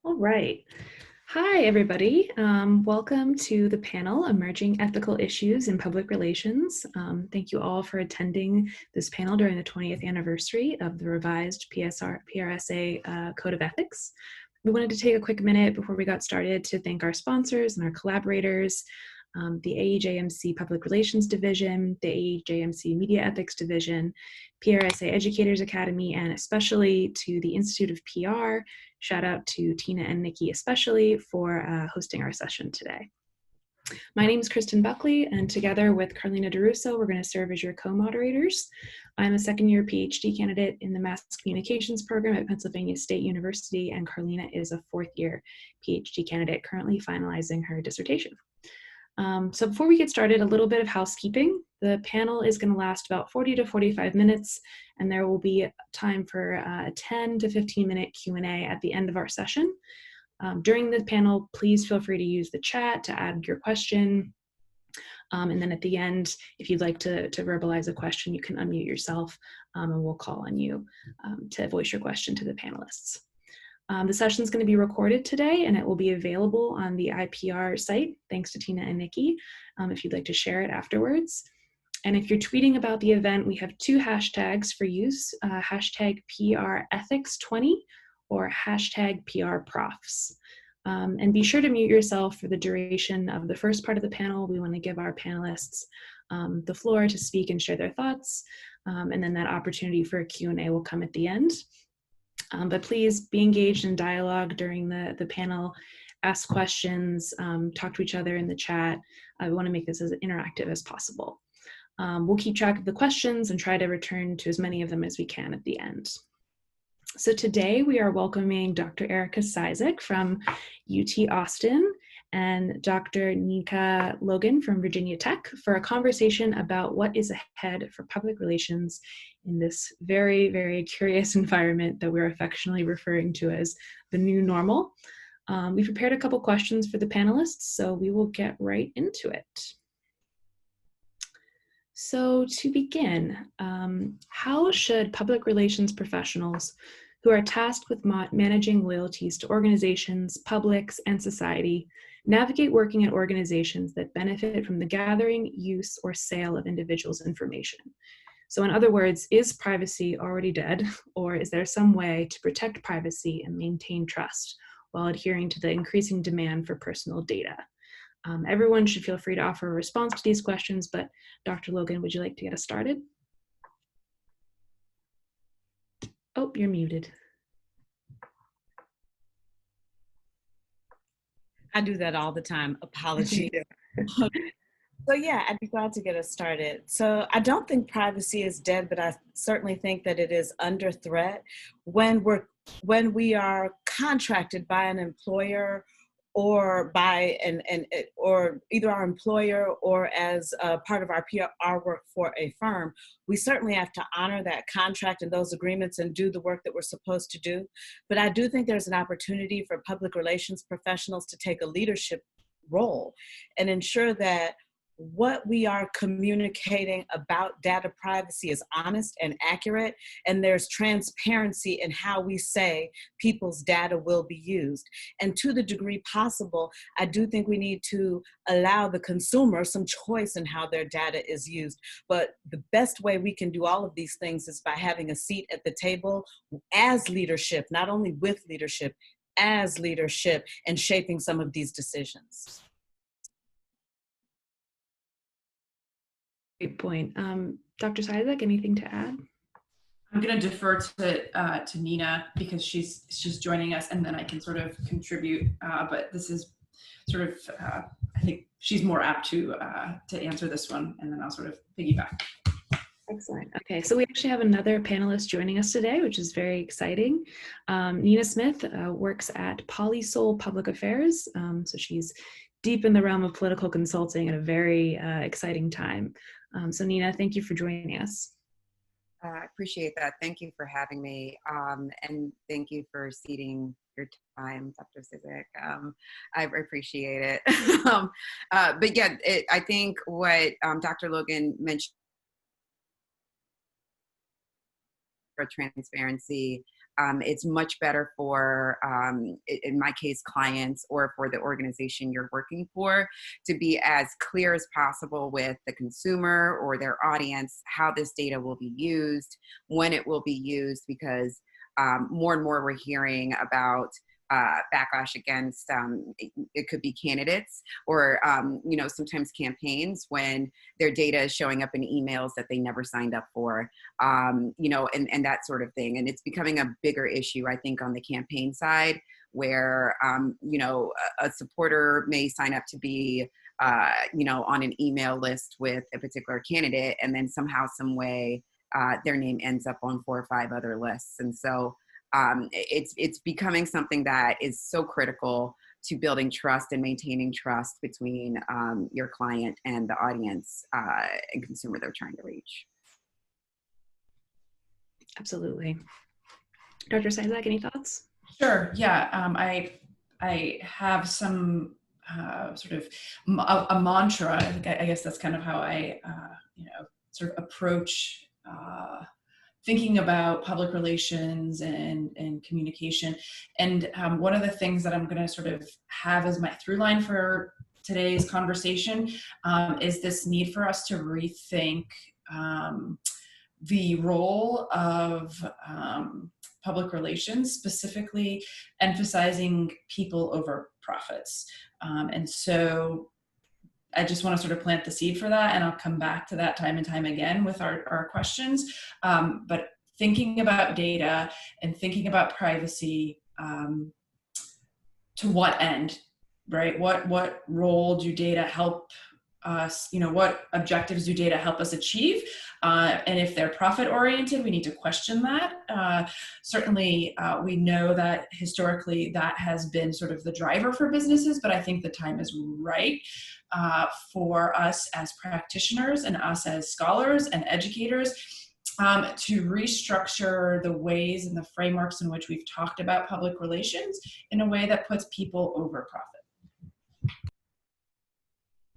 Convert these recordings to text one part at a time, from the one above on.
All right. Hi, everybody. Welcome to the panel, Emerging Ethical Issues in Public Relations. Thank you all for attending this panel during the 20th anniversary of the revised PRSA Code of Ethics. We wanted to take a quick minute before we got started to thank our sponsors and our collaborators, the AEJMC Public Relations Division, the AEJMC Media Ethics Division, PRSA Educators Academy, and especially to the Institute of PR. Shout out to Tina and Nikki especially for hosting our session today. My name is Kristen Buckley, and together with Carlina DeRusso, we're going to serve as your co-moderators. I'm a second-year PhD candidate in the Mass Communications program at Pennsylvania State University, and Carlina is a fourth-year PhD candidate currently finalizing her dissertation. So before we get started, a little bit of housekeeping. The panel is going to last about 40 to 45 minutes, and there will be time for a 10 to 15-minute Q&A at the end of our session. During the panel, please feel free to use the chat to add your question. And then at the end, if you'd like to verbalize a question, you can unmute yourself and we'll call on you to voice your question to the panelists. The session is going to be recorded today, and it will be available on the IPR site, thanks to Tina and Nikki, if you'd like to share it afterwards. And if you're tweeting about the event, we have two hashtags for use, hashtag PREthics20 or hashtag PRProfs. And be sure to mute yourself for the duration of the first part of the panel. We want to give our panelists the floor to speak and share their thoughts, and then that opportunity for a Q&A will come at the end. But please be engaged in dialogue during the panel, ask questions, talk to each other in the chat. We want to make this as interactive as possible. We'll keep track of the questions and try to return to as many of them as we can at the end. So today we are welcoming Dr. Erica Cizik from UT Austin and Dr. Nika Logan from Virginia Tech for a conversation about what is ahead for public relations in this very, very curious environment that we're affectionately referring to as the new normal. We prepared a couple questions for the panelists, so we will get right into it. So to begin, how should public relations professionals who are tasked with managing loyalties to organizations, publics, and society navigate working at organizations that benefit from the gathering, use, or sale of individuals' information? So in other words, is privacy already dead, or is there some way to protect privacy and maintain trust while adhering to the increasing demand for personal data? Everyone should feel free to offer a response to these questions, but Dr. Logan, would you like to get us started? Oh, you're muted. I do that all the time. Apologies. So yeah, I'd be glad to get us started. So I don't think privacy is dead, but I certainly think that it is under threat when we are contracted by an employer or by or either our employer or as part of our PR work for a firm. We certainly have to honor that contract and those agreements and do the work that we're supposed to do. But I do think there's an opportunity for public relations professionals to take a leadership role and ensure that what we are communicating about data privacy is honest and accurate, and there's transparency in how we say people's data will be used. And to the degree possible, I do think we need to allow the consumer some choice in how their data is used. But the best way we can do all of these things is by having a seat at the table as leadership, not only with leadership, as leadership, and shaping some of these decisions. Great point. Dr. Cizik, anything to add? I'm going to defer to Nina because she's joining us, and then I can sort of contribute. But this is sort of I think she's more apt to answer this one, and then I'll sort of piggyback. Excellent. Okay, so we actually have another panelist joining us today, which is very exciting. Nina Smith works at Polysol Public Affairs, so she's deep in the realm of political consulting at a very exciting time. So Nina, thank you for joining us. I appreciate that. Thank you for having me. And thank you for ceding your time, Dr. Cizik. I appreciate it. But yeah, I think what Dr. Logan mentioned for transparency It's much better for, in my case, clients or for the organization you're working for to be as clear as possible with the consumer or their audience, how this data will be used, when it will be used, because more and more we're hearing about backlash against it could be candidates or sometimes campaigns when their data is showing up in emails that they never signed up for, and that sort of thing. And it's becoming a bigger issue, I think, on the campaign side, where a supporter may sign up to be on an email list with a particular candidate, and then somehow, some way, their name ends up on 4 or 5 other lists. And so it's becoming something that is so critical to building trust and maintaining trust between your client and the audience and consumer they're trying to reach. Absolutely. Dr. Sizek, any thoughts? Sure. Yeah. I have some sort of a mantra. I guess that's kind of how I sort of approach thinking about public relations and communication. And one of the things that I'm going to sort of have as my through line for today's conversation is this need for us to rethink the role of public relations, specifically emphasizing people over profits. And so I just want to sort of plant the seed for that, and I'll come back to that time and time again with our questions. But thinking about data and thinking about privacy, to what end, right? What role do data help us, what objectives do data help us achieve? And if they're profit oriented, we need to question that. Certainly, we know that historically that has been sort of the driver for businesses, but I think the time is right for us as practitioners and us as scholars and educators to restructure the ways and the frameworks in which we've talked about public relations in a way that puts people over profit.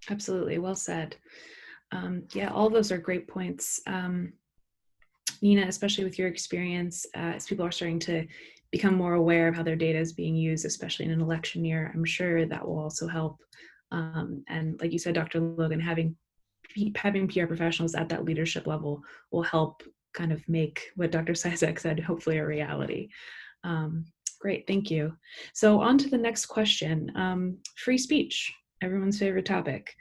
Absolutely. Well said. Yeah, all of those are great points. Nina, especially with your experience, as people are starting to become more aware of how their data is being used, especially in an election year, I'm sure that will also help. And like you said, Dr. Logan, having PR professionals at that leadership level will help kind of make what Dr. Sizek said, hopefully a reality. Great, thank you. So on to the next question. Free speech, everyone's favorite topic.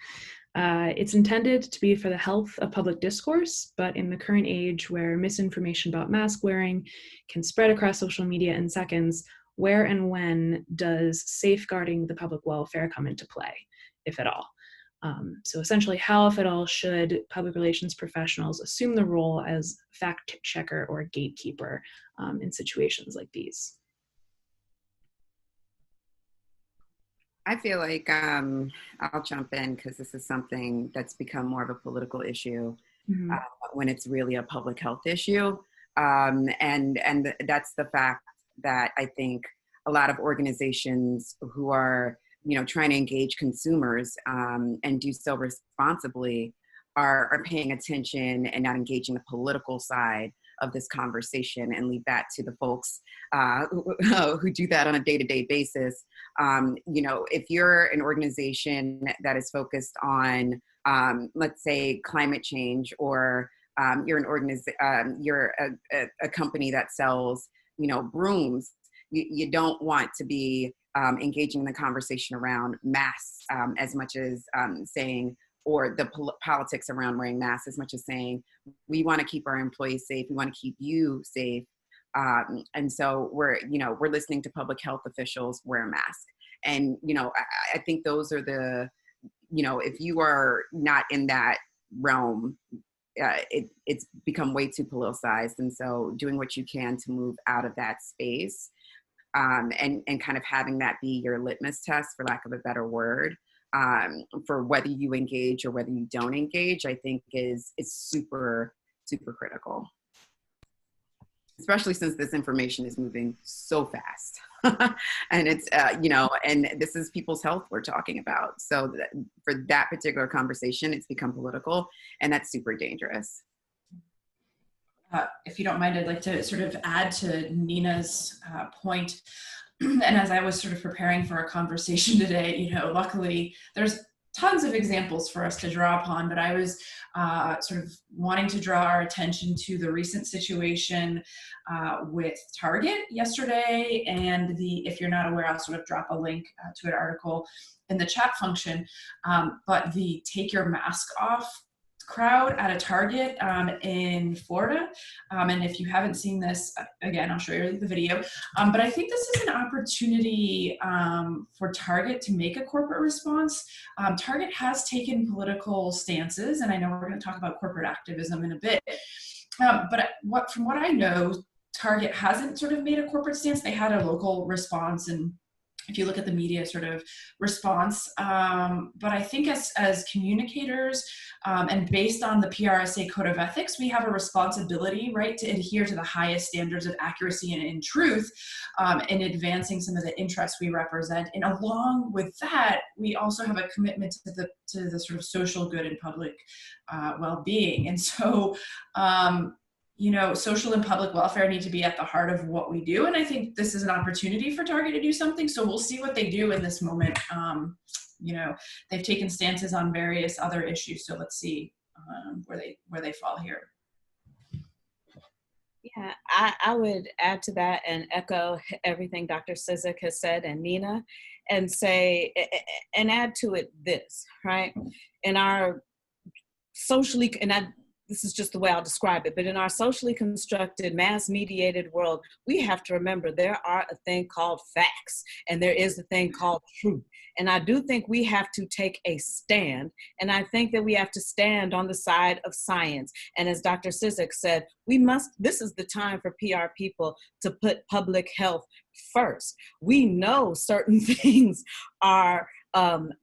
It's intended to be for the health of public discourse, but in the current age where misinformation about mask wearing can spread across social media in seconds, where and when does safeguarding the public welfare come into play, if at all? So essentially, how, if at all, should public relations professionals assume the role as fact checker or gatekeeper in situations like these? I feel like I'll jump in because this is something that's become more of a political issue when it's really a public health issue. And that's the fact that I think a lot of organizations who are trying to engage consumers and do so responsibly are paying attention and not engaging the political side of this conversation and leave that to the folks who do that on a day-to-day basis. If you're an organization that is focused on, let's say, climate change, or you're a company that sells, brooms, you don't want to be engaging in the conversation around masks as much as saying, or the politics around wearing masks, as much as saying, we want to keep our employees safe, we want to keep you safe. And so we're listening to public health officials wear a mask. And, I think those are the, if you are not in that realm, it's become way too politicized. And so doing what you can to move out of that space and kind of having that be your litmus test, for lack of a better word, for whether you engage or whether you don't engage, I think is super, super critical. Especially since this information is moving so fast. And it's, and this is people's health we're talking about. So for that particular conversation, it's become political, and that's super dangerous. If you don't mind, I'd like to sort of add to Nina's point. And as I was sort of preparing for our conversation today, luckily there's tons of examples for us to draw upon, but I was sort of wanting to draw our attention to the recent situation with Target yesterday, and if you're not aware, I'll sort of drop a link to an article in the chat function, but the Take Your Mask Off crowd at a Target in Florida. And if you haven't seen this, again, I'll show you the video. But I think this is an opportunity for Target to make a corporate response. Target has taken political stances, and I know we're going to talk about corporate activism in a bit. But from what I know, Target hasn't sort of made a corporate stance. They had a local response, and if you look at the media sort of response, but I think as communicators and based on the PRSA Code of Ethics, we have a responsibility, right, to adhere to the highest standards of accuracy and in truth in advancing some of the interests we represent. And along with that, we also have a commitment to the sort of social good and public well-being. And so, social and public welfare need to be at the heart of what we do. And I think this is an opportunity for Target to do something. So we'll see what they do in this moment. They've taken stances on various other issues. So let's see where they fall here. Yeah, I would add to that and echo everything Dr. Cizik has said and Nina, and say, and add to it this, right? In our socially, this is just the way I'll describe it, but in our socially constructed, mass-mediated world, we have to remember there are a thing called facts, and there is a thing called truth. And I do think we have to take a stand, and I think that we have to stand on the side of science. And as Dr. Cizik said, this is the time for PR people to put public health first. We know certain things are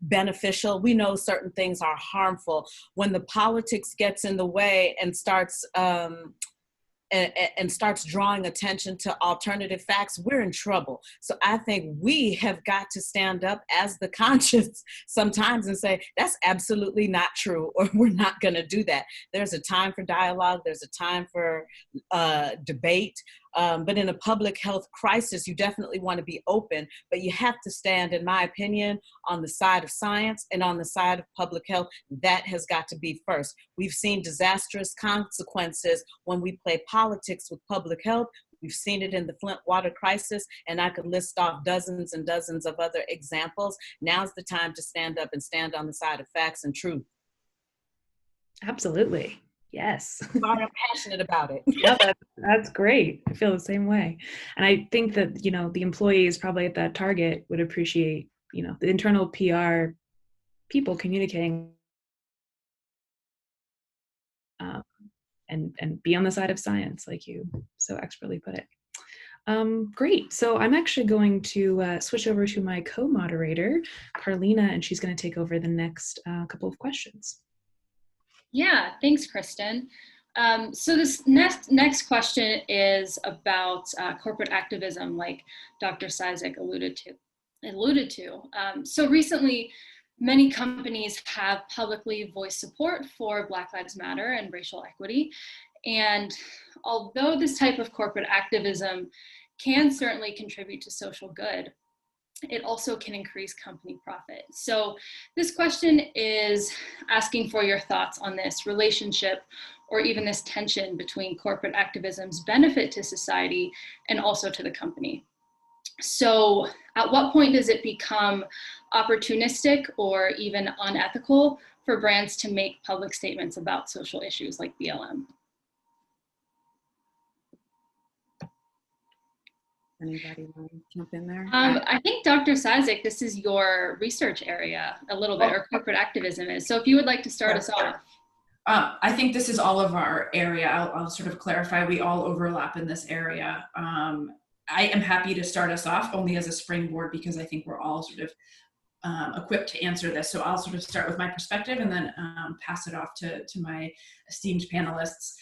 beneficial. We know certain things are harmful. When the politics gets in the way and starts drawing attention to alternative facts, we're in trouble. So I think we have got to stand up as the conscience sometimes and say, that's absolutely not true, or we're not going to do that. There's a time for dialogue. There's a time for debate. But in a public health crisis, you definitely want to be open, but you have to stand, in my opinion, on the side of science and on the side of public health. That has got to be first. We've seen disastrous consequences when we play politics with public health. We've seen it in the Flint water crisis, and I could list off dozens and dozens of other examples. Now's the time to stand up and stand on the side of facts and truth. Absolutely. Yes. I'm passionate about it. Yeah, that's great. I feel the same way. And I think that, the employees probably at that Target would appreciate, the internal PR people communicating and be on the side of science, like you so expertly put it. Great. So I'm actually going to switch over to my co-moderator, Carlina, and she's going to take over the next couple of questions. Yeah, thanks, Kristen. So this next question is about corporate activism, like Dr. Cizik alluded to. So recently, many companies have publicly voiced support for Black Lives Matter and racial equity. And although this type of corporate activism can certainly contribute to social good, it also can increase company profit. So this question is asking for your thoughts on this relationship or even this tension between corporate activism's benefit to society and also to the company. So at what point does it become opportunistic or even unethical for brands to make public statements about social issues like BLM? Anybody want to jump in there? I think Dr. Cizik, this is your research area a little bit, or corporate activism is. So if you would like to start us off. I think this is all of our area. I'll sort of clarify, we all overlap in this area. I am happy to start us off only as a springboard because I think we're all sort of equipped to answer this. So I'll sort of start with my perspective and then pass it off to my esteemed panelists.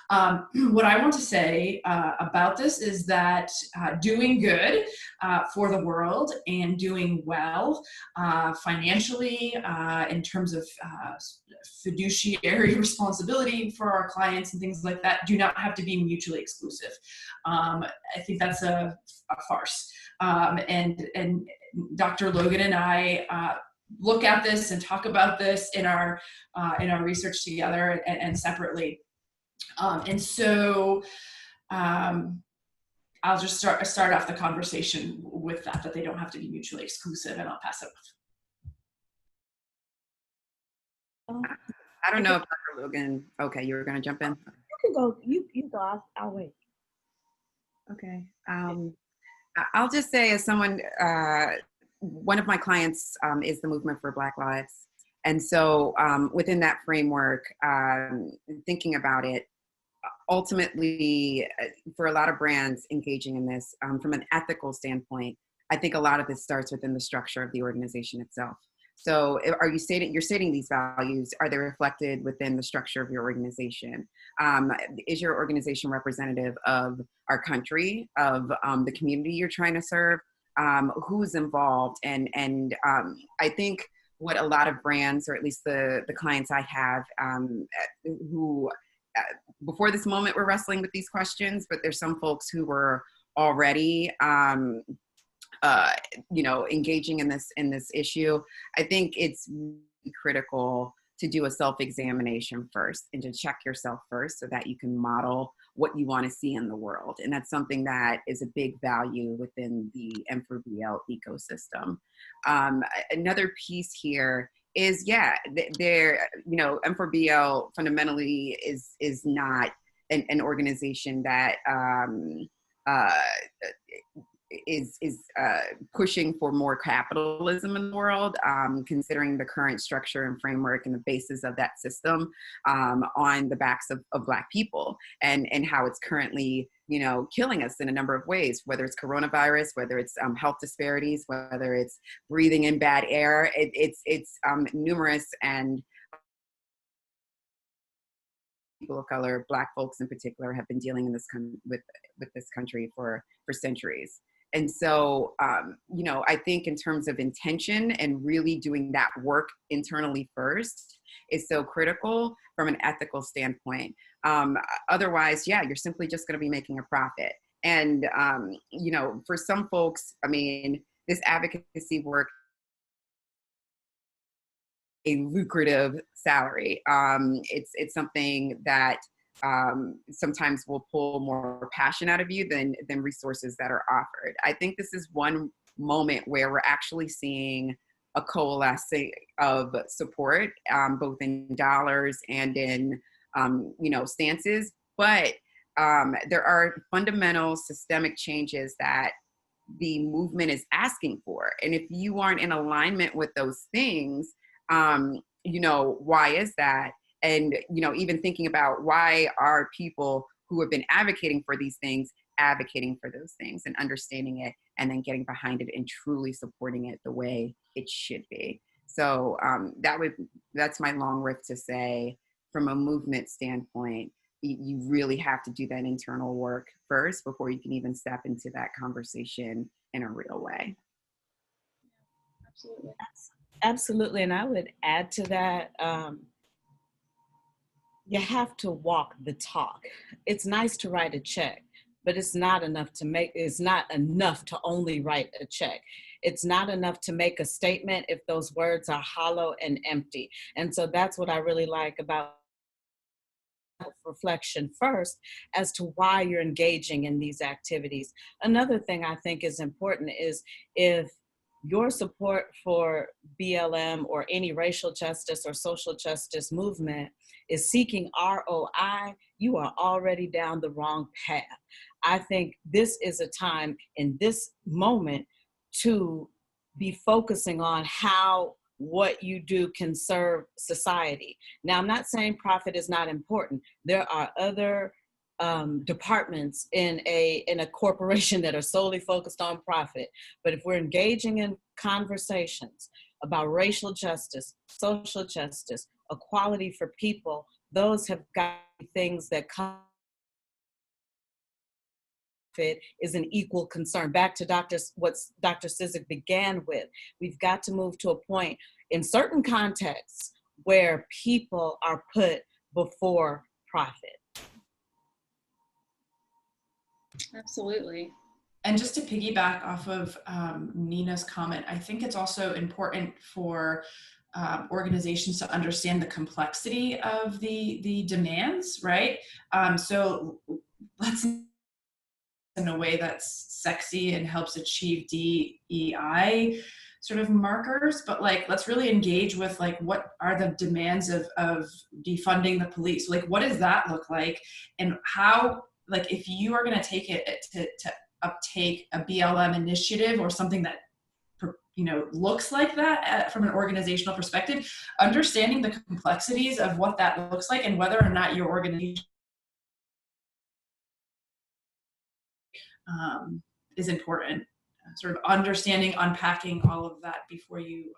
What I want to say about this is that doing good for the world and doing well financially in terms of fiduciary responsibility for our clients and things like that do not have to be mutually exclusive. I think that's a farce. And Dr. Logan and I look at this and talk about this in our research together and separately. And so I'll just start off the conversation with that they don't have to be mutually exclusive, and I'll pass it off. I don't know if Dr. Logan, okay, you were going to jump in? You can go, you go, I'll wait. Okay. I'll just say, as someone, one of my clients is the Movement for Black Lives. And so within that framework, thinking about it, ultimately, for a lot of brands engaging in this, from an ethical standpoint, I think a lot of this starts within the structure of the organization itself. So you're stating these values, are they reflected within the structure of your organization? Is your organization representative of our country, of the community you're trying to serve? Who's involved? And I think what a lot of brands, or at least the clients I have, who before this moment were wrestling with these questions, but there's some folks who were already engaging in this issue. I think it's really critical to do a self-examination first and to check yourself first so that you can model what you want to see in the world. And that's something that is a big value within the M4BL ecosystem. Another piece here is, M4BL fundamentally is not an organization that is pushing for more capitalism in the world, considering the current structure and framework and the basis of that system on the backs of Black people, and how it's currently, killing us in a number of ways, whether it's coronavirus, whether it's health disparities, whether it's breathing in bad air. It's numerous, and people of color, Black folks in particular, have been dealing in this with this country for centuries. And so, I think in terms of intention and really doing that work internally first is so critical from an ethical standpoint. Otherwise, you're simply just going to be making a profit. And, for some folks, this advocacy work, a lucrative salary. It's something that sometimes will pull more passion out of you than resources that are offered. I think this is one moment where we're actually seeing a coalescing of support, both in dollars and in stances. But there are fundamental systemic changes that the movement is asking for, and if you aren't in alignment with those things, why is that? And, even thinking about why are people who have been advocating for these things advocating for those things, and understanding it, and then getting behind it and truly supporting it the way it should be. So that's my long riff to say, from a movement standpoint, you really have to do that internal work first before you can even step into that conversation in a real way. Absolutely. Absolutely. And I would add to that, you have to walk the talk. It's nice to write a check, but it's not enough to only write a check. It's not enough to make a statement if those words are hollow and empty. And so that's what I really like about reflection first as to why you're engaging in these activities. Another thing I think is important is, if your support for BLM or any racial justice or social justice movement is seeking ROI, you are already down the wrong path. I think this is a time in this moment to be focusing on how what you do can serve society. Now, I'm not saying profit is not important. There are other departments in a corporation that are solely focused on profit. But if we're engaging in conversations about racial justice, social justice, equality for people, those have got things that come profit is an equal concern. Back to what Dr. Cizik began with. We've got to move to a point in certain contexts where people are put before profit. Absolutely. And just to piggyback off of Nina's comment, I think it's also important for organizations to understand the complexity of the demands, right? So let's, in a way that's sexy and helps achieve DEI sort of markers, but like, let's really engage with like, what are the demands of defunding the police? Like, what does that look like? And how, like, if you are going to take it to uptake a BLM initiative or something that, you know, looks like that from an organizational perspective, understanding the complexities of what that looks like and whether or not your organization is important. Sort of understanding, unpacking all of that before you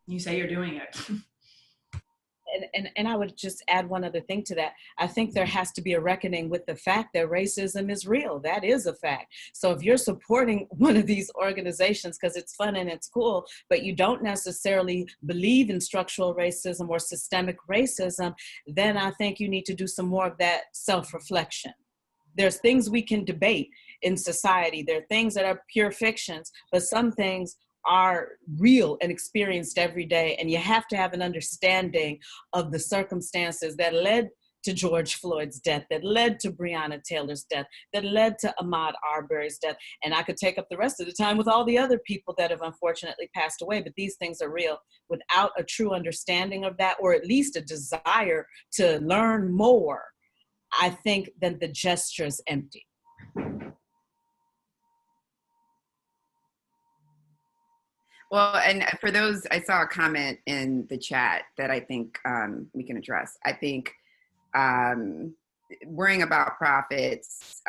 you say you're doing it. And I would just add one other thing to that. I think there has to be a reckoning with the fact that racism is real. That is a fact. So if you're supporting one of these organizations because it's fun and it's cool, but you don't necessarily believe in structural racism or systemic racism, then I think you need to do some more of that self-reflection. There's things we can debate in society. There are things that are pure fictions, but some things are real and experienced every day. And you have to have an understanding of the circumstances that led to George Floyd's death, that led to Breonna Taylor's death, that led to Ahmaud Arbery's death. And I could take up the rest of the time with all the other people that have unfortunately passed away, but these things are real. Without a true understanding of that, or at least a desire to learn more, I think then the gesture is empty. Well, and for those, I saw a comment in the chat that I think we can address. I think worrying about profits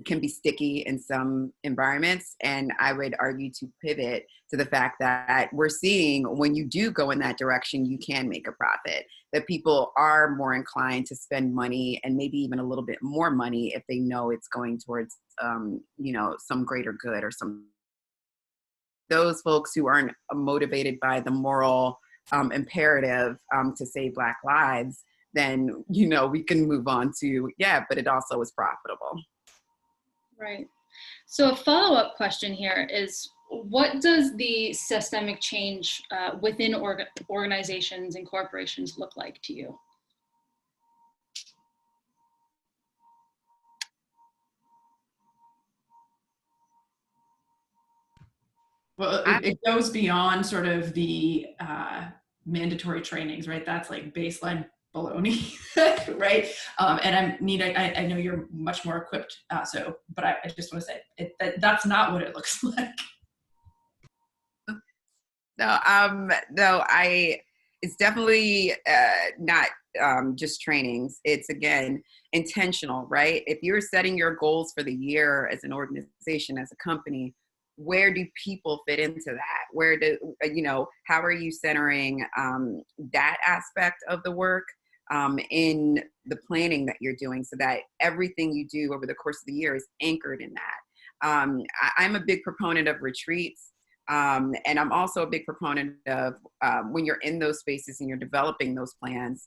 can be sticky in some environments. And I would argue to pivot to the fact that we're seeing when you do go in that direction, you can make a profit, that people are more inclined to spend money and maybe even a little bit more money if they know it's going towards, you know, some greater good or some. Those folks who aren't motivated by the moral imperative to save Black lives, then, you know, we can move on to, yeah, but it also is profitable. Right. So a follow-up question here is, what does the systemic change within organizations and corporations look like to you? Well, it goes beyond sort of the mandatory trainings, right? That's like baseline baloney, right? And Nina, I know you're much more equipped, but I just want to say that's not what it looks like. No, it's definitely not just trainings. It's, again, intentional, right? If you're setting your goals for the year as an organization, as a company, where do people fit into that? Where do, you know, how are you centering that aspect of the work in the planning that you're doing so that everything you do over the course of the year is anchored in that? I'm a big proponent of retreats. And I'm also a big proponent of when you're in those spaces and you're developing those plans,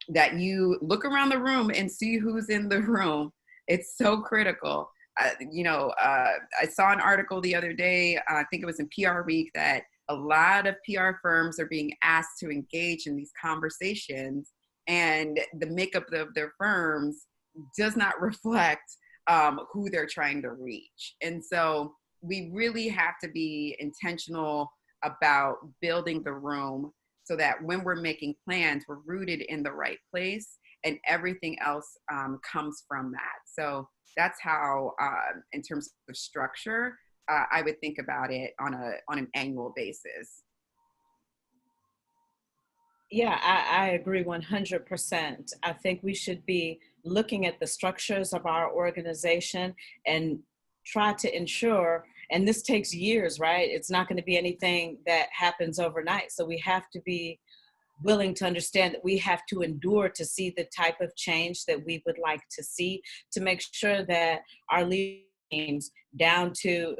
that you look around the room and see who's in the room. It's so critical. I saw an article the other day, I think it was in PR Week, that a lot of PR firms are being asked to engage in these conversations, and the makeup of their firms does not reflect who they're trying to reach. And so we really have to be intentional about building the room so that when we're making plans, we're rooted in the right place, and everything else comes from that. So that's how, in terms of structure, I would think about it on an annual basis. Yeah, I agree 100%. I think we should be looking at the structures of our organization and try to ensure, and this takes years, right? It's not going to be anything that happens overnight. So we have to be willing to understand that we have to endure to see the type of change that we would like to see, to make sure that our leaders teams down to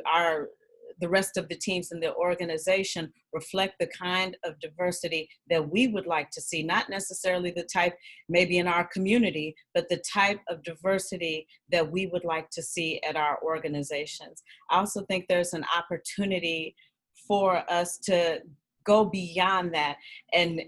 the rest of the teams in the organization reflect the kind of diversity that we would like to see, not necessarily the type maybe in our community, but the type of diversity that we would like to see at our organizations. I also think there's an opportunity for us to go beyond that, and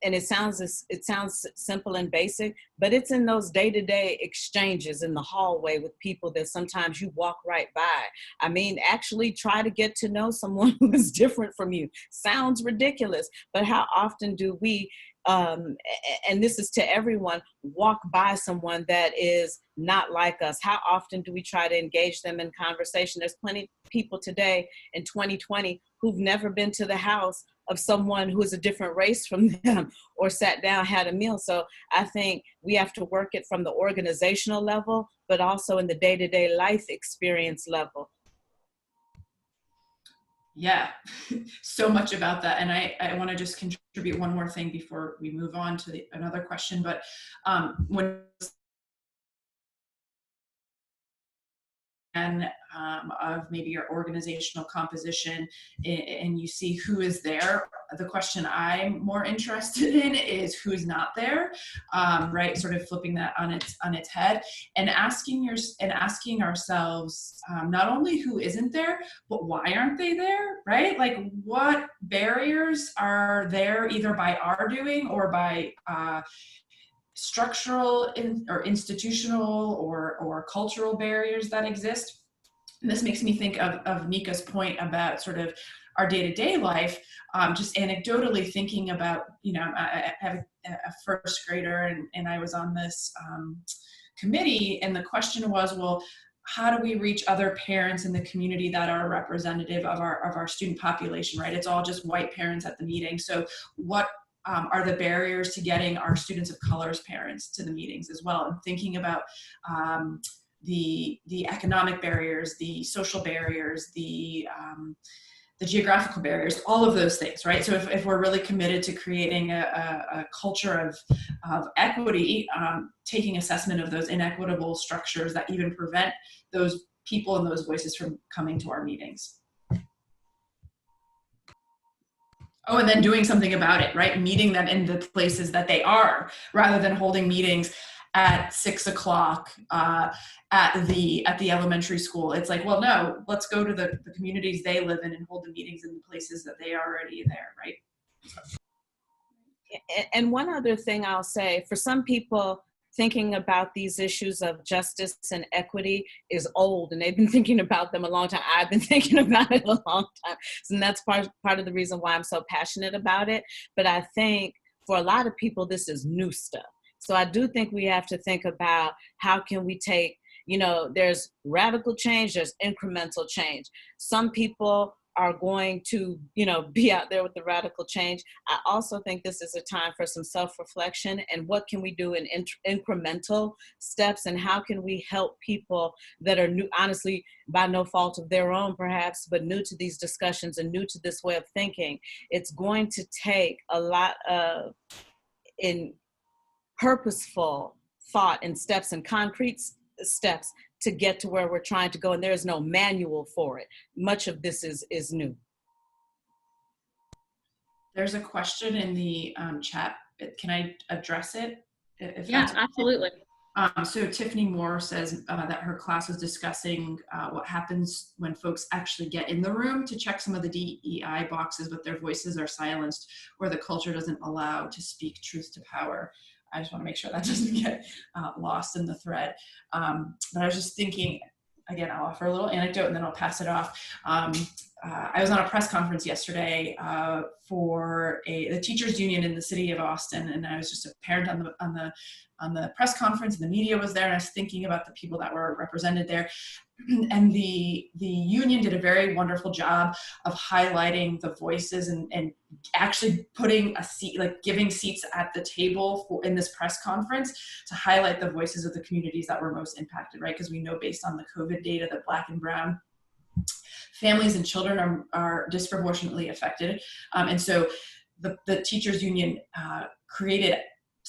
it sounds simple and basic, but it's in those day-to-day exchanges in the hallway with people that sometimes you walk right by. I mean, actually try to get to know someone who is different from you. Sounds ridiculous, but how often do we, and this is to everyone, walk by someone that is not like us? How often do we try to engage them in conversation? There's plenty of people today in 2020 who've never been to the house of someone who is a different race from them or sat down, had a meal. So I think we have to work it from the organizational level, but also in the day-to-day life experience level. Yeah, so much about that. And I want to just contribute one more thing before we move on to another question. But when of maybe your organizational composition and you see who is there, the question I'm more interested in is who's not there, right? Sort of flipping that on its head and asking ourselves not only who isn't there, but why aren't they there, right? Like what barriers are there either by our doing or by structural or institutional or cultural barriers that exist. And this makes me think of Nika's point about sort of our day-to-day life, just anecdotally thinking about, I have a first grader and I was on this committee, and the question was, well, how do we reach other parents in the community that are representative of our student population, right? It's all just white parents at the meeting. So what are the barriers to getting our students of color's parents to the meetings as well? And thinking about the economic barriers, the social barriers, the geographical barriers, all of those things, right? So if we're really committed to creating a culture of equity, taking assessment of those inequitable structures that even prevent those people and those voices from coming to our meetings. Oh, and then doing something about it, right? Meeting them in the places that they are, rather than holding meetings at 6 o'clock at the elementary school. It's like, well, no, let's go to the communities they live in and hold the meetings in the places that they are already there, right? And one other thing I'll say, for some people, thinking about these issues of justice and equity is old, and they've been thinking about them a long time. I've been thinking about it a long time. And that's part of the reason why I'm so passionate about it. But I think for a lot of people, this is new stuff. So I do think we have to think about how can we take, there's radical change, there's incremental change. Some people are going to, be out there with the radical change. I also think this is a time for some self-reflection and what can we do in incremental steps, and how can we help people that are new, honestly, by no fault of their own perhaps, but new to these discussions and new to this way of thinking. It's going to take a lot of purposeful thought and steps and concrete steps to get to where we're trying to go, and there's no manual for it. Much of this is new. There's a question in the chat. Can I address it? Yeah, absolutely. So Tiffany Moore says that her class was discussing what happens when folks actually get in the room to check some of the DEI boxes, but their voices are silenced or the culture doesn't allow to speak truth to power. I just want to make sure that doesn't get lost in the thread. But I was just thinking, again, I'll offer a little anecdote and then I'll pass it off. I was on a press conference yesterday for the teachers union in the city of Austin, and I was just a parent on the press conference, and the media was there, and I was thinking about the people that were represented there. And the union did a very wonderful job of highlighting the voices and actually putting a seat, like giving seats at the table in this press conference to highlight the voices of the communities that were most impacted, right? Because we know based on the COVID data that Black and Brown families and children are disproportionately affected. And so the teachers union created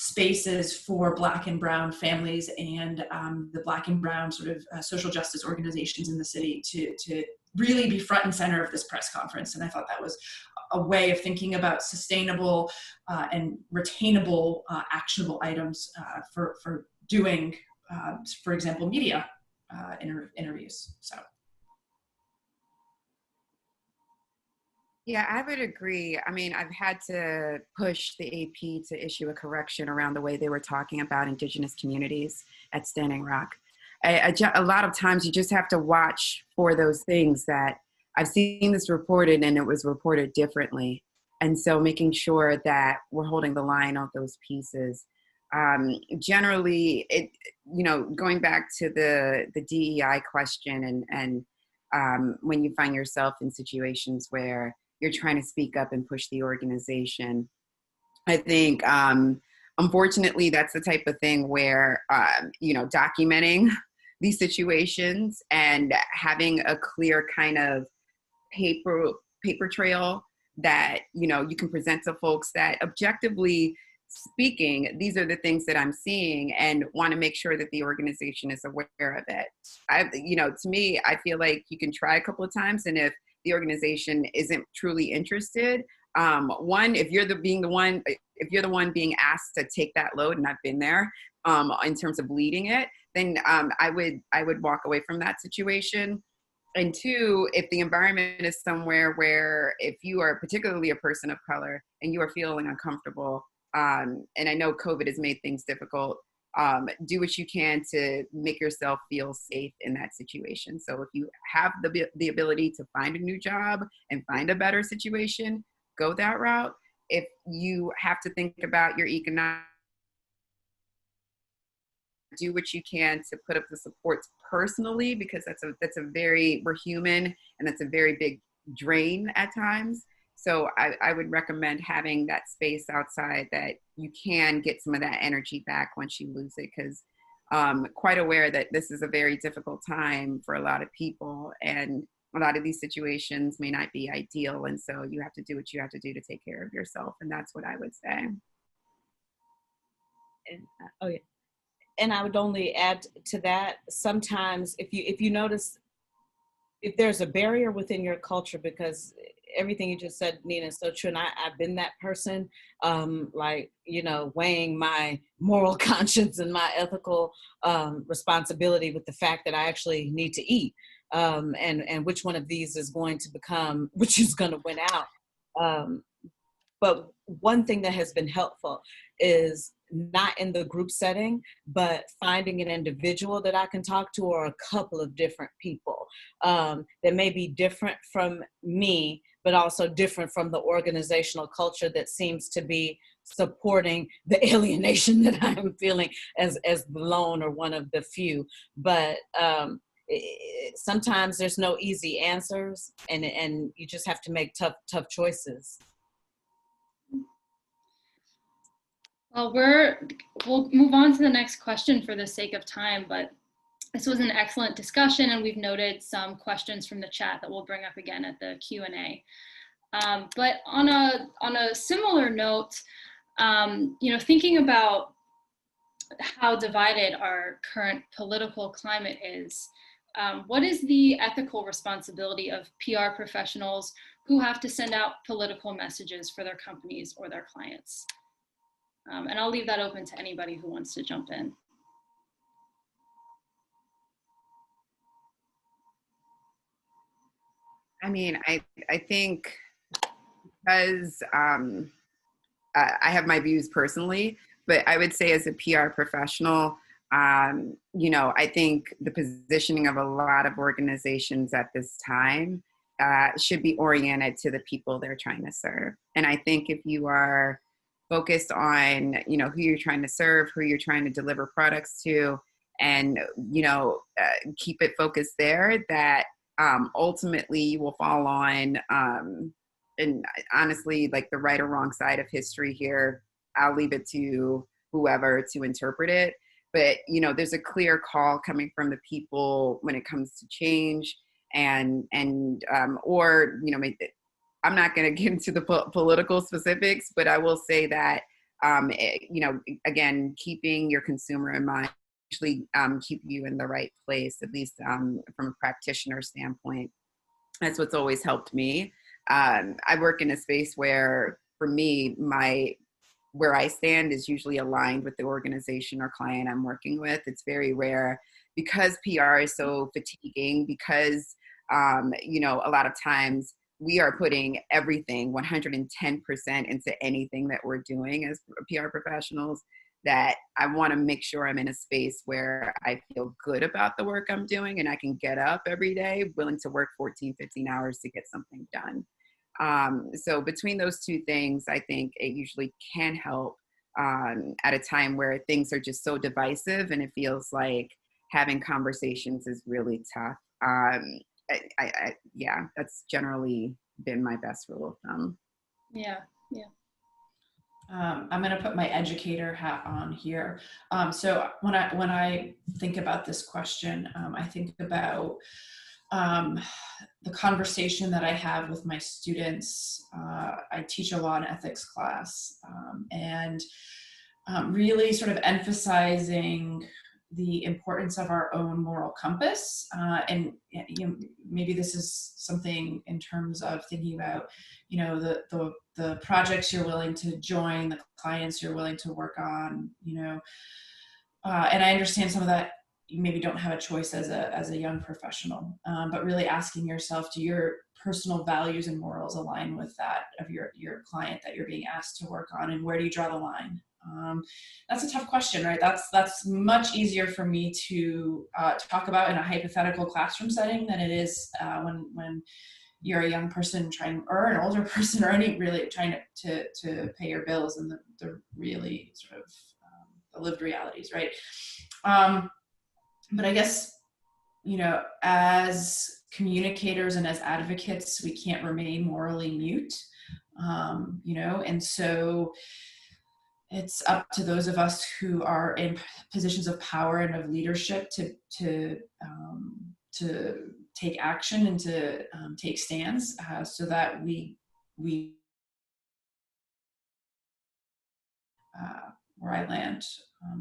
spaces for Black and Brown families and the Black and Brown sort of social justice organizations in the city to really be front and center of this press conference. And I thought that was a way of thinking about sustainable and retainable actionable items for doing, for example, media interviews. So. Yeah, I would agree. I mean, I've had to push the AP to issue a correction around the way they were talking about Indigenous communities at Standing Rock. A lot of times you just have to watch for those things that I've seen this reported and it was reported differently. And so making sure that we're holding the line on those pieces. Generally, going back to the DEI question and when you find yourself in situations where you're trying to speak up and push the organization. I think, unfortunately, that's the type of thing where, documenting these situations and having a clear kind of paper trail that, you can present to folks that objectively speaking, these are the things that I'm seeing and want to make sure that the organization is aware of it. To me, I feel like you can try a couple of times, and if the organization isn't truly interested, if you're the one being asked to take that load, and I've been there in terms of leading it, then I would walk away from that situation. And two, if the environment is somewhere where if you are particularly a person of color and you are feeling uncomfortable, and I know COVID has made things difficult, do what you can to make yourself feel safe in that situation. So if you have the ability to find a new job and find a better situation, go that route. If you have to think about your economic, do what you can to put up the supports personally, because we're human, and that's a very big drain at times. So I would recommend having that space outside that you can get some of that energy back once you lose it, because quite aware that this is a very difficult time for a lot of people, and a lot of these situations may not be ideal. And so you have to do what you have to do to take care of yourself. And that's what I would say. And, and I would only add to that, sometimes if you notice, if there's a barrier within your culture, because everything you just said, Nina, is so true. And I've been that person, weighing my moral conscience and my ethical responsibility with the fact that I actually need to eat, and which one of these is going to win out. But one thing that has been helpful is not in the group setting, but finding an individual that I can talk to, or a couple of different people that may be different from me, but also different from the organizational culture that seems to be supporting the alienation that I am feeling as the lone or one of the few. But sometimes there's no easy answers, and you just have to make tough choices. Well, we'll move on to the next question for the sake of time, but this was an excellent discussion, and we've noted some questions from the chat that we'll bring up again at the Q&A. But on a similar note, thinking about how divided our current political climate is, what is the ethical responsibility of PR professionals who have to send out political messages for their companies or their clients? And I'll leave that open to anybody who wants to jump in. I mean, I think because I have my views personally, but I would say as a PR professional, I think the positioning of a lot of organizations at this time should be oriented to the people they're trying to serve. And I think if you are focused on, who you're trying to serve, who you're trying to deliver products to, and, keep it focused there, that ultimately you will fall on, and honestly, like the right or wrong side of history here, I'll leave it to whoever to interpret it. But, there's a clear call coming from the people when it comes to change, or, I'm not going to get into the political specifics, but I will say that Again, keeping your consumer in mind, actually keep you in the right place, at least from a practitioner standpoint. That's what's always helped me. I work in a space where, for me, where I stand is usually aligned with the organization or client I'm working with. It's very rare because PR is so fatiguing, because, a lot of times we are putting everything 110% into anything that we're doing as PR professionals, that I want to make sure I'm in a space where I feel good about the work I'm doing and I can get up every day willing to work 14, 15 hours to get something done. So between those two things, I think it usually can help at a time where things are just so divisive and it feels like having conversations is really tough. Yeah, that's generally been my best rule of thumb. Yeah, yeah. I'm going to put my educator hat on here. So when I think about this question, I think about the conversation that I have with my students. I teach a law and ethics class, and really sort of emphasizing the importance of our own moral compass. And maybe this is something in terms of thinking about, the projects you're willing to join, the clients you're willing to work on, and I understand some of that you maybe don't have a choice as a young professional, but really asking yourself, do your personal values and morals align with that of your client that you're being asked to work on, and where do you draw the line? That's a tough question, right? That's much easier for me to talk about in a hypothetical classroom setting than it is when you're a young person or an older person, or any really trying to pay your bills, and the really sort of the lived realities, right? But I guess, as communicators and as advocates, we can't remain morally mute, and so it's up to those of us who are in positions of power and of leadership to take action and to take stands, so that we where I land,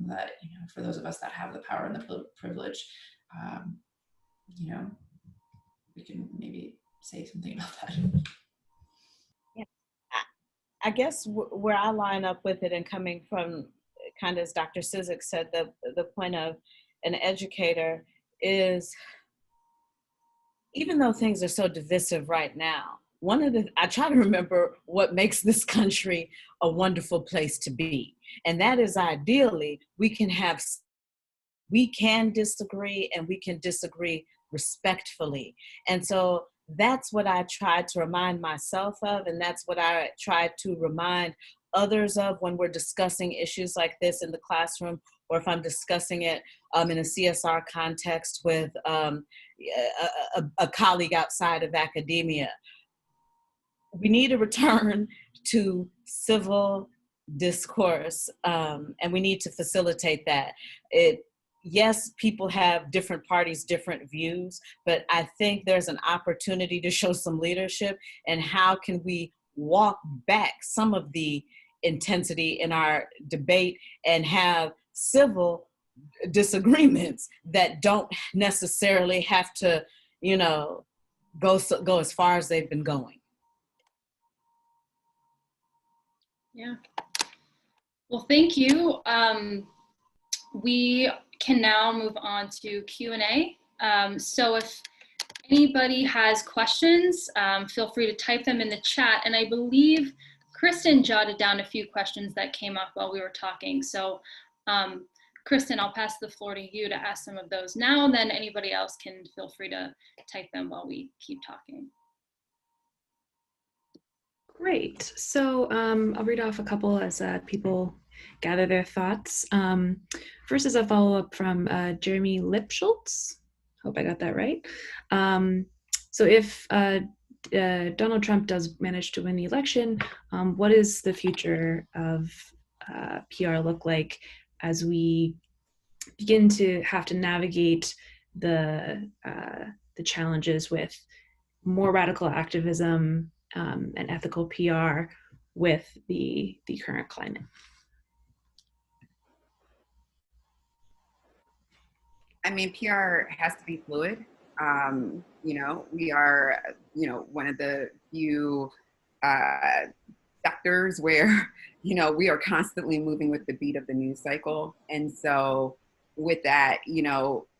that for those of us that have the power and the privilege, we can maybe say something about that. Yeah. I guess where I line up with it, and coming from kind of as Dr. Cizik said, the point of an educator is, even though things are so divisive right now, I try to remember what makes this country a wonderful place to be. And that is, ideally, we can disagree, and we can disagree respectfully. And so that's what I try to remind myself of, and that's what I try to remind others of when we're discussing issues like this in the classroom, or if I'm discussing it in a CSR context with a colleague outside of academia. We need to return to civil discourse, and we need to facilitate that. Yes, people have different parties, different views, but I think there's an opportunity to show some leadership, and how can we walk back some of the intensity in our debate and have civil disagreements that don't necessarily have to, go as far as they've been going. Yeah. Well, thank you. We can now move on to Q&A. So if anybody has questions, feel free to type them in the chat. And I believe Kristen jotted down a few questions that came up while we were talking. So Kristen, I'll pass the floor to you to ask some of those now, and then anybody else can feel free to type them while we keep talking. Great. So I'll read off a couple as people gather their thoughts. First is a follow-up from Jeremy Lipschultz. Hope I got that right. So if Donald Trump does manage to win the election, what is the future of PR look like as we begin to have to navigate the challenges with more radical activism and ethical PR with the current climate? I mean, PR has to be fluid. We are, one of the few sectors where, we are constantly moving with the beat of the news cycle. And so with that,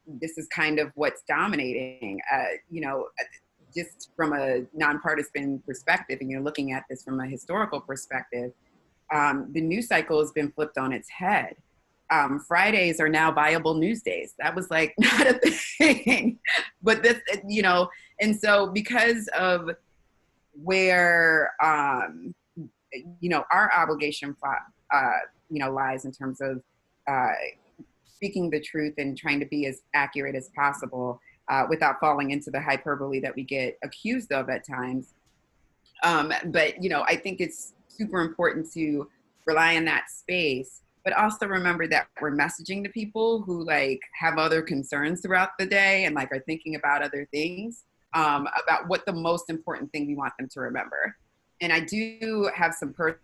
this is kind of what's dominating, just from a nonpartisan perspective, and you're looking at this from a historical perspective, the news cycle has been flipped on its head. Fridays are now viable news days. That was like not a thing, but this, and so because of where, our obligation, lies in terms of uh, speaking the truth and trying to be as accurate as possible without falling into the hyperbole that we get accused of at times. But, I think it's super important to rely on that space, but also remember that we're messaging to people who like have other concerns throughout the day and like are thinking about other things, about what the most important thing we want them to remember. And I do have some to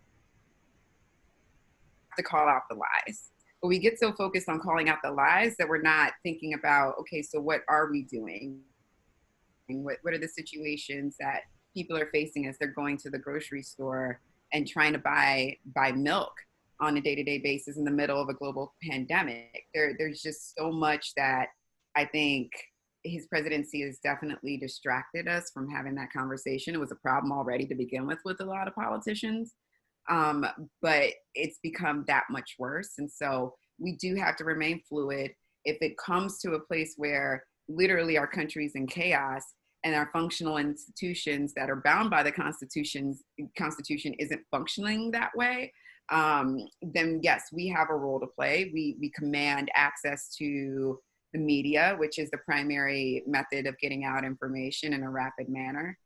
call out the lies. But we get so focused on calling out the lies that we're not thinking about, okay, so what are we doing? What are the situations that people are facing as they're going to the grocery store and trying to buy milk on a day-to-day basis in the middle of a global pandemic? There's just so much that I think his presidency has definitely distracted us from having that conversation. It was a problem already to begin with a lot of politicians. But it's become that much worse. And so we do have to remain fluid. If it comes to a place where literally our country's in chaos and our functional institutions that are bound by the constitution isn't functioning that way, then yes, we have a role to play. We command access to the media, which is the primary method of getting out information in a rapid manner.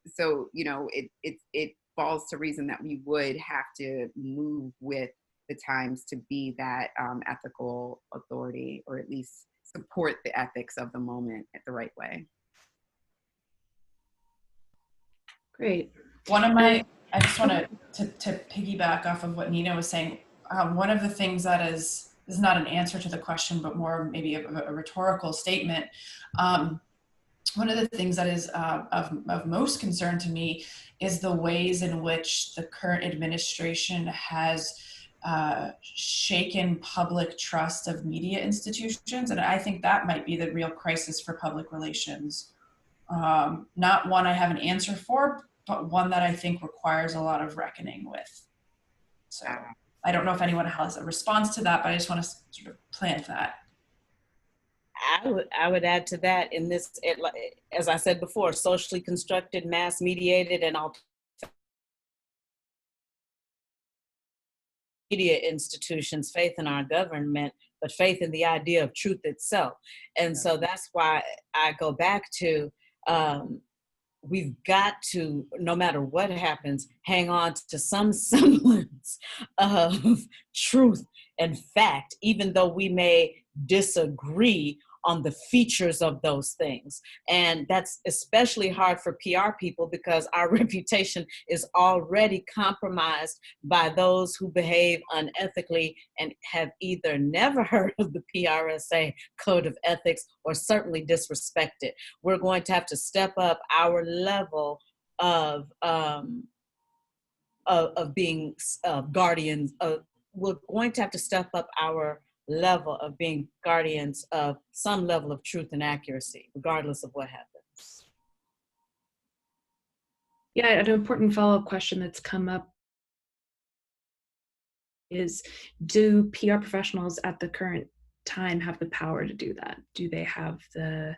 So, it falls to reason that we would have to move with the times to be that ethical authority, or at least support the ethics of the moment the right way. Great. I just want to piggyback off of what Nina was saying. One of the things that is not an answer to the question, but more maybe a rhetorical statement. One of the things that is of most concern to me is the ways in which the current administration has shaken public trust of media institutions. And I think that might be the real crisis for public relations. Not one I have an answer for, but one that I think requires a lot of reckoning with. So I don't know if anyone has a response to that, but I just want to sort of plant that. I would add to that in this, as I said before, socially constructed, mass mediated, and media institutions, faith in our government, but faith in the idea of truth itself. And so that's why I go back to, we've got to, no matter what happens, hang on to some semblance of truth and fact, even though we may disagree on the features of those things. And that's especially hard for PR people because our reputation is already compromised by those who behave unethically and have either never heard of the PRSA code of ethics or certainly disrespect it. We're going to have to step up our level of being guardians of, we're going to have to step up our level of being guardians of some level of truth and accuracy, regardless of what happens. Yeah, an important follow-up question that's come up is, do PR professionals at the current time have the power to do that? Do they have the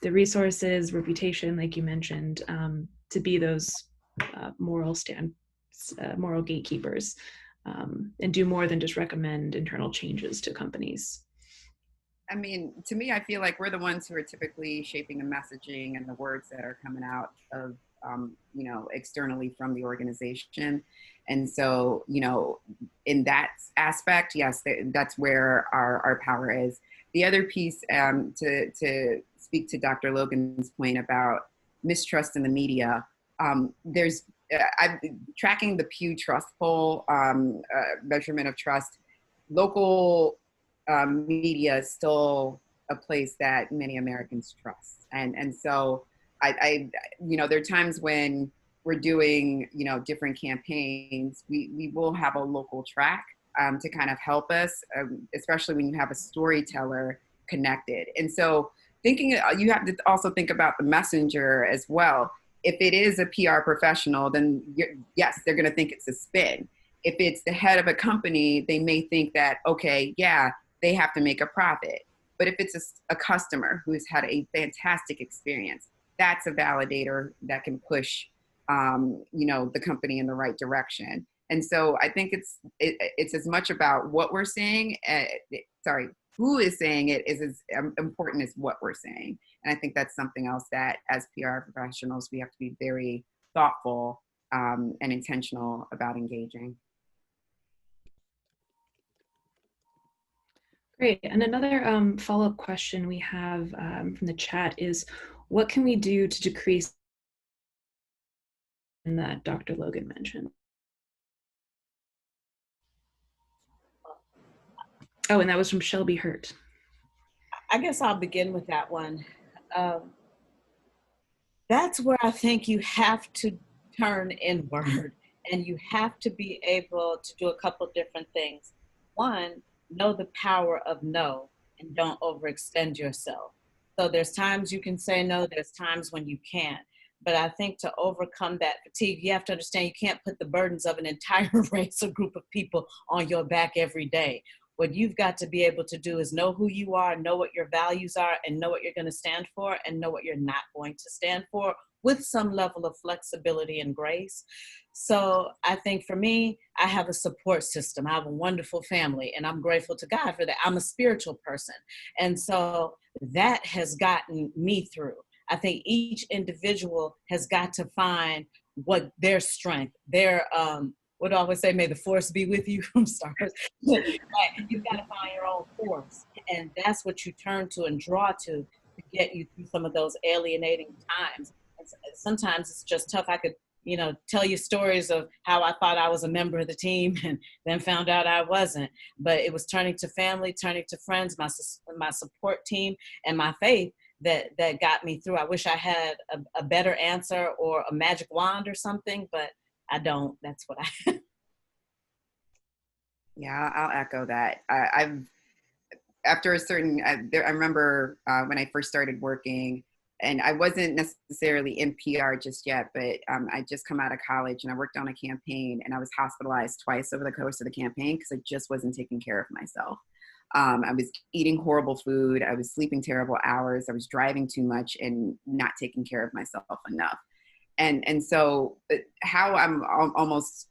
resources, reputation, like you mentioned, to be those moral gatekeepers, and do more than just recommend internal changes to companies? I mean, to me, I feel like we're the ones who are typically shaping the messaging and the words that are coming out of, externally from the organization. And so, in that aspect, yes, that's where our power is. The other piece, to speak to Dr. Logan's point about mistrust in the media, there's, I'm tracking the Pew Trust poll, measurement of trust. Local media is still a place that many Americans trust. And so there are times when we're doing, different campaigns, we will have a local track to kind of help us, especially when you have a storyteller connected. And so you have to also think about the messenger as well. If it is a PR professional, then yes, they're going to think it's a spin. If it's the head of a company, they may think that, okay, yeah, they have to make a profit. But if it's a customer who's had a fantastic experience, that's a validator that can push, the company in the right direction. And so I think it's as much about what we're saying. Who is saying it is as important as what we're saying. And I think that's something else that as PR professionals, we have to be very thoughtful and intentional about engaging. Great. And another follow-up question we have from the chat is, what can we do to decrease that Dr. Logan mentioned? Oh, and that was from Shelby Hurt. I guess I'll begin with that one. That's where I think you have to turn inward, and you have to be able to do a couple different things. One, know the power of no and don't overextend yourself. So there's times you can say no, there's times when you can't. But I think to overcome that fatigue, you have to understand you can't put the burdens of an entire race or group of people on your back every day. What you've got to be able to do is know who you are, know what your values are, and know what you're going to stand for, and know what you're not going to stand for, with some level of flexibility and grace. So I think for me, I have a support system. I have a wonderful family, and I'm grateful to God for that. I'm a spiritual person. And so that has gotten me through. I think each individual has got to find what their strength, their, what do I always say, may the force be with you from stars. You've got to find your own force. And that's what you turn to and draw to get you through some of those alienating times. And sometimes it's just tough. I could, tell you stories of how I thought I was a member of the team and then found out I wasn't. But it was turning to family, turning to friends, my support team, and my faith that got me through. I wish I had a better answer or a magic wand or something, but I don't. That's what I. Yeah, I'll echo that. After a certain, I remember when I first started working, and I wasn't necessarily in PR just yet, but I just come out of college and I worked on a campaign, and I was hospitalized twice over the course of the campaign because I just wasn't taking care of myself. I was eating horrible food. I was sleeping terrible hours. I was driving too much and not taking care of myself enough. And so how I'm almost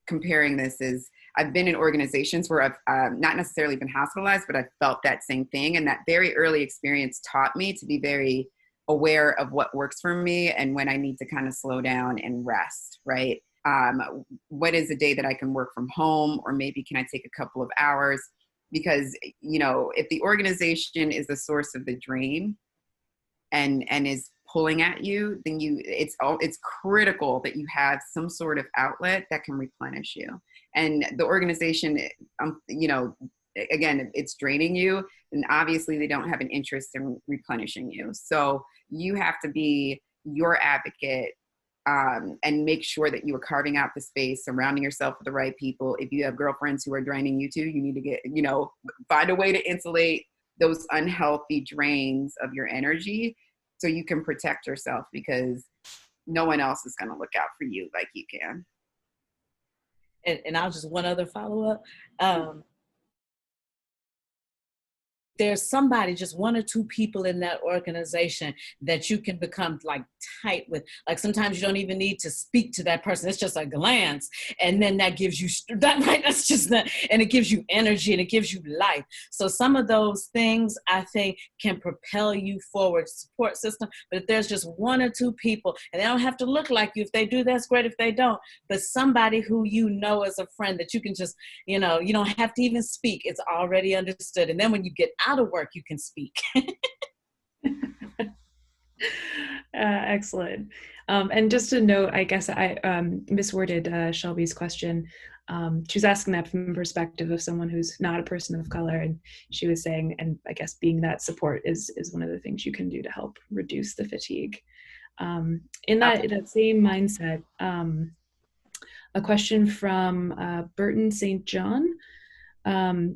comparing this is I've been in organizations where I've not necessarily been hospitalized, but I felt that same thing. And that very early experience taught me to be very aware of what works for me and when I need to kind of slow down and rest, right? What is a day that I can work from home, or maybe can I take a couple of hours? Because, if the organization is the source of the drain and is pulling at you, then it's critical that you have some sort of outlet that can replenish you. And the organization, again, it's draining you, and obviously they don't have an interest in replenishing you. So you have to be your advocate and make sure that you are carving out the space, surrounding yourself with the right people. If you have girlfriends who are draining you too, you need to find a way to insulate those unhealthy drains of your energy so you can protect yourself, because no one else is going to look out for you like you can. And I'll just one other follow-up. There's somebody, just one or two people in that organization that you can become like tight with. Like sometimes you don't even need to speak to that person. It's just a glance. And then that gives you that, right? That's just that. And it gives you energy and it gives you life. So some of those things I think can propel you forward, support system. But if there's just one or two people, and they don't have to look like you. If they do, that's great. If they don't, but somebody who as a friend that you can just, you don't have to even speak. It's already understood. And then when you get out of work, you can speak. Excellent. And just a note, I guess I misworded Shelby's question. She was asking that from the perspective of someone who's not a person of color, and she was saying, and I guess being that support is one of the things you can do to help reduce the fatigue. In that same mindset, a question from Burton St. John.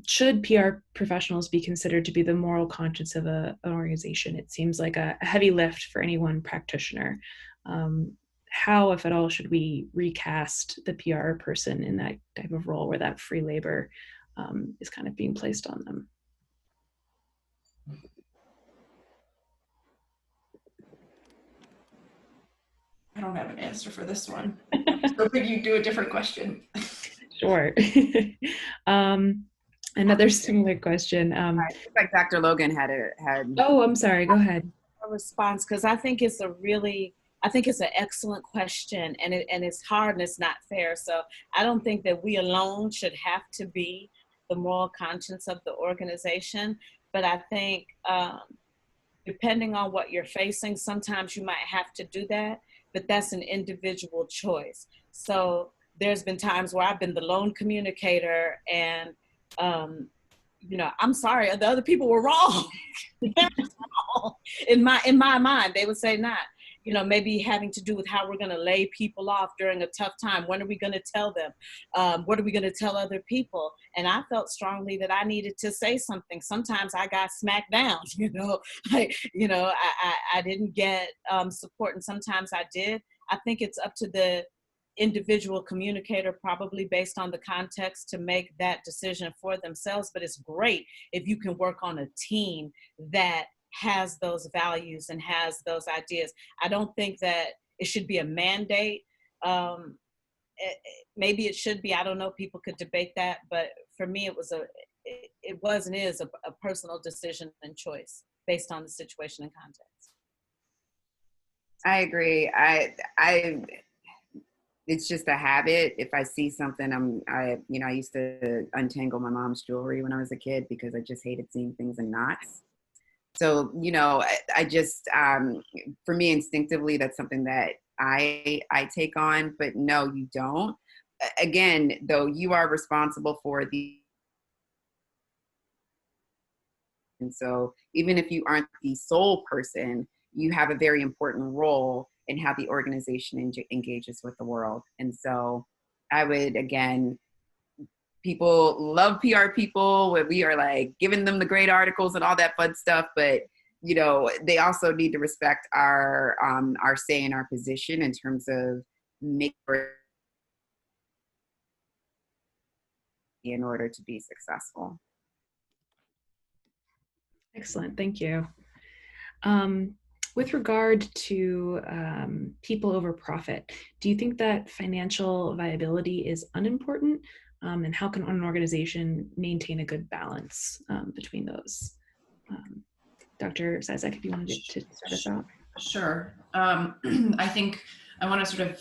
Should PR professionals be considered to be the moral conscience of an organization? It seems like a heavy lift for any one practitioner. How, if at all, should we recast the PR person in that type of role where that free labor is kind of being placed on them? I don't have an answer for this one. I was hoping you'd do a different question. Sure. Another similar question. Like Dr. Logan had. Oh, I'm sorry. Go ahead. A response, because I think it's an excellent question, and it's hard and it's not fair. So I don't think that we alone should have to be the moral conscience of the organization. But I think depending on what you're facing, sometimes you might have to do that, but that's an individual choice. So there's been times where I've been the lone communicator, and I'm sorry, the other people were wrong. in my mind, they would say not. Maybe having to do with how we're going to lay people off during a tough time. When are we going to tell them? What are we going to tell other people? And I felt strongly that I needed to say something. Sometimes I got smacked down, I didn't get support, and sometimes I did. I think it's up to the individual communicator, probably based on the context, to make that decision for themselves. But it's great if you can work on a team that has those values and has those ideas. I don't think that it should be a mandate. Maybe it should be. I don't know. People could debate that. But for me, it was and is a personal decision and choice based on the situation and context. I agree. It's just a habit. If I see something, I used to untangle my mom's jewelry when I was a kid because I just hated seeing things in knots. So, I just, for me, instinctively, that's something that I take on, but no, you don't. Again, though, you are responsible for and so even if you aren't the sole person, you have a very important role in how the organization engages with the world. And so I would, again, people love PR people where we are like giving them the great articles and all that fun stuff, but they also need to respect our say and our position in terms of making in order to be successful. Excellent, thank you. With regard to people over profit, do you think that financial viability is unimportant? And how can an organization maintain a good balance between those? Dr. Cizek, if you wanted to start us off. Sure. I think I want to sort of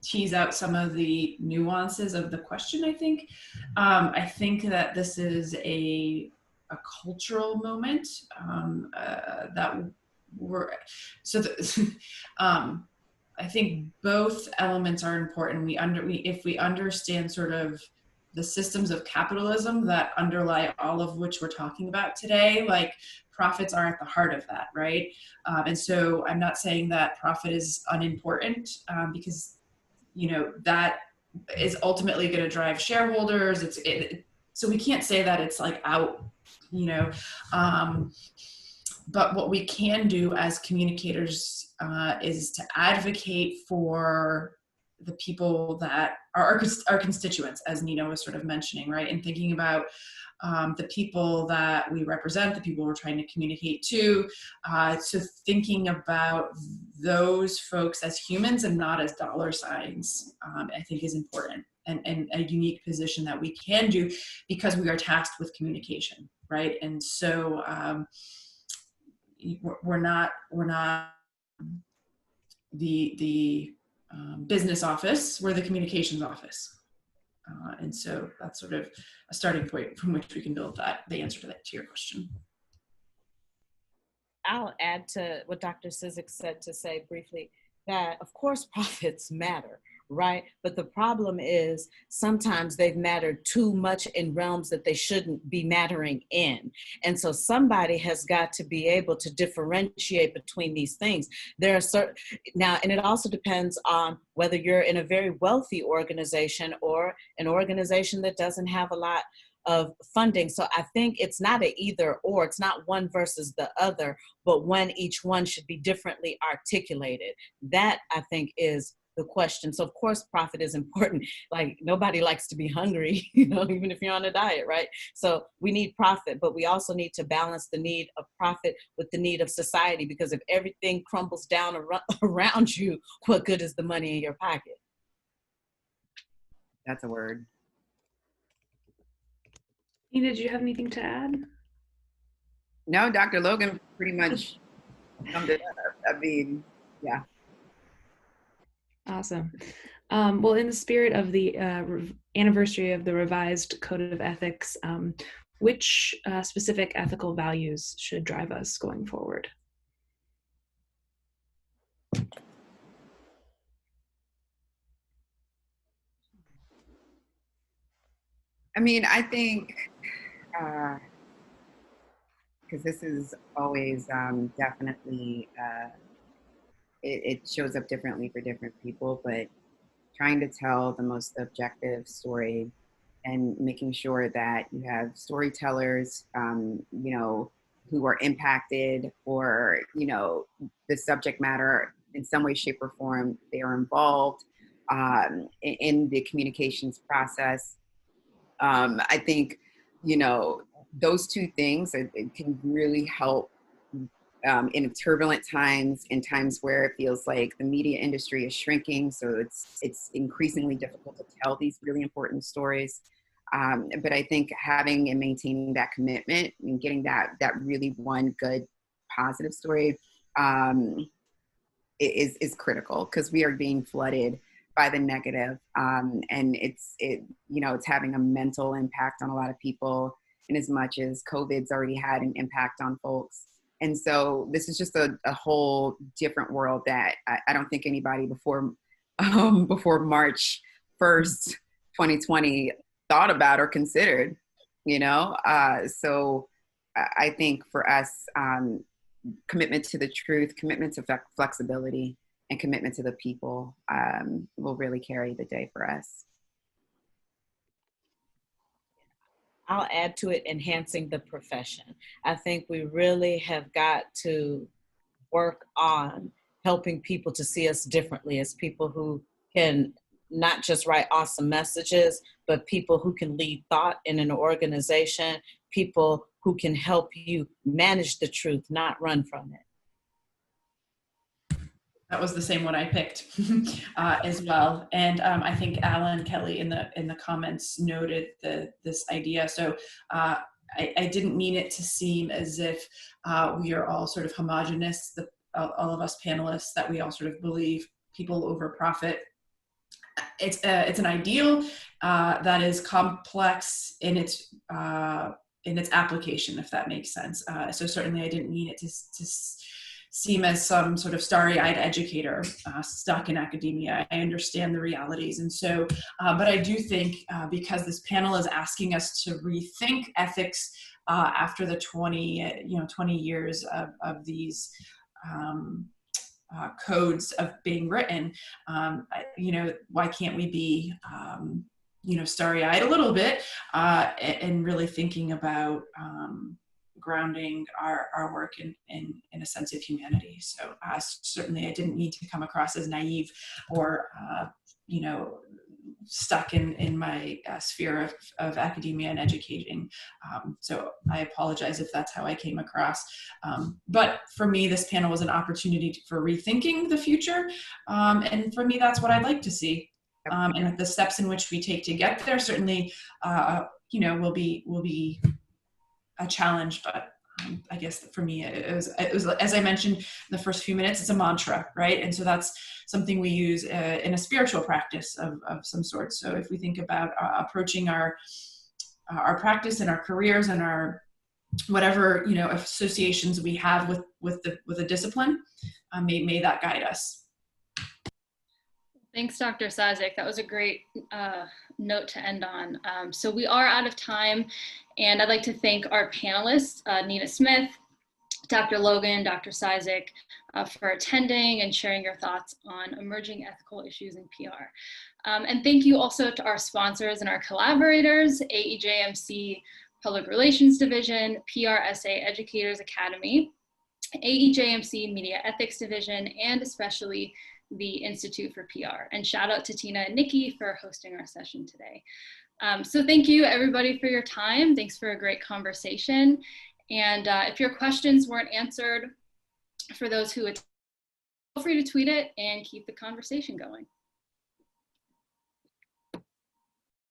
tease out some of the nuances of the question, I think. I think that this is a cultural moment that I think both elements are important. If we understand sort of the systems of capitalism that underlie all of which we're talking about today, like profits are at the heart of that, right? And so I'm not saying that profit is unimportant because, that is ultimately going to drive shareholders. So we can't say that it's like out, but what we can do as communicators is to advocate for the people that are our constituents, as Nina was sort of mentioning, right? And thinking about the people that we represent, the people we're trying to communicate to. So thinking about those folks as humans and not as dollar signs, I think is important and a unique position that we can do because we are tasked with communication, right? And so we're not the business office, we're the communications office. And so that's sort of a starting point from which we can build the answer to your question. I'll add to what Dr. Cizik said to say briefly that, of course, profits matter, right? But the problem is sometimes they've mattered too much in realms that they shouldn't be mattering in. And so somebody has got to be able to differentiate between these things. There are certain, now, and it also depends on whether you're in a very wealthy organization or an organization that doesn't have a lot of funding. So I think it's not an either or, it's not one versus the other, but when each one should be differently articulated. That, I think, is the question. So of course profit is important. Like nobody likes to be hungry, you know, even if you're on a diet, right? So we need profit, but we also need to balance the need of profit with the need of society, because if everything crumbles down around you, what good is the money in your pocket? That's a word. Nina, did you have anything to add? No, Dr. Logan pretty much summed it up. I mean, yeah. Awesome. Well, in the spirit of the anniversary of the revised Code of Ethics, which specific ethical values should drive us going forward? I mean, I think, because this is always definitely, it shows up differently for different people, but trying to tell the most objective story and making sure that you have storytellers, you know, who are impacted, or, you know, the subject matter in some way, shape, or form, they are involved in the communications process. I think, you know, those two things, it can really help in turbulent times, in times where it feels like the media industry is shrinking. So it's increasingly difficult to tell these really important stories. But I think having and maintaining that commitment and getting that really one good positive story is critical, because we are being flooded by the negative, and you know, it's having a mental impact on a lot of people, in as much as COVID's already had an impact on folks. And so this is just a whole different world that I don't think anybody before March 1st, 2020 thought about or considered, you know? So I think for us, commitment to the truth, commitment to flexibility, and commitment to the people will really carry the day for us. I'll add to it, enhancing the profession. I think we really have got to work on helping people to see us differently, as people who can not just write awesome messages, but people who can lead thought in an organization, people who can help you manage the truth, not run from it. That was the same one I picked as well. And I think Alan Kelly in the comments noted this idea. So I didn't mean it to seem as if we are all sort of homogenous, all of us panelists, that we all sort of believe people over profit. It's an ideal that is complex in its application, if that makes sense. So certainly I didn't mean it to seem as some sort of starry-eyed educator stuck in academia. I understand the realities. And so, but I do think because this panel is asking us to rethink ethics after the 20 years of these codes of being written, why can't we be, starry-eyed a little bit and really thinking about grounding our work in a sense of humanity. So certainly I didn't need to come across as naive or, stuck in my sphere of academia and educating. So I apologize if that's how I came across. But for me, this panel was an opportunity for rethinking the future. And for me, that's what I'd like to see. And the steps in which we take to get there certainly, will be a challenge, but I guess for me, it was, as I mentioned in the first few minutes, it's a mantra, right? And so that's something we use in a spiritual practice of some sort. So if we think about approaching our practice and our careers and our whatever, you know, associations we have with the discipline, may that guide us. Thanks, Dr. Cizik. That was a great note to end on. So we are out of time, and I'd like to thank our panelists, Nina Smith, Dr. Logan, Dr. Cizik, for attending and sharing your thoughts on emerging ethical issues in PR. And thank you also to our sponsors and our collaborators, AEJMC Public Relations Division, PRSA Educators Academy, AEJMC Media Ethics Division, and especially the Institute for PR. And shout out to Tina and Nikki for hosting our session today. So thank you everybody for your time. Thanks for a great conversation. And if your questions weren't answered, for those who attended, feel free to tweet it and keep the conversation going.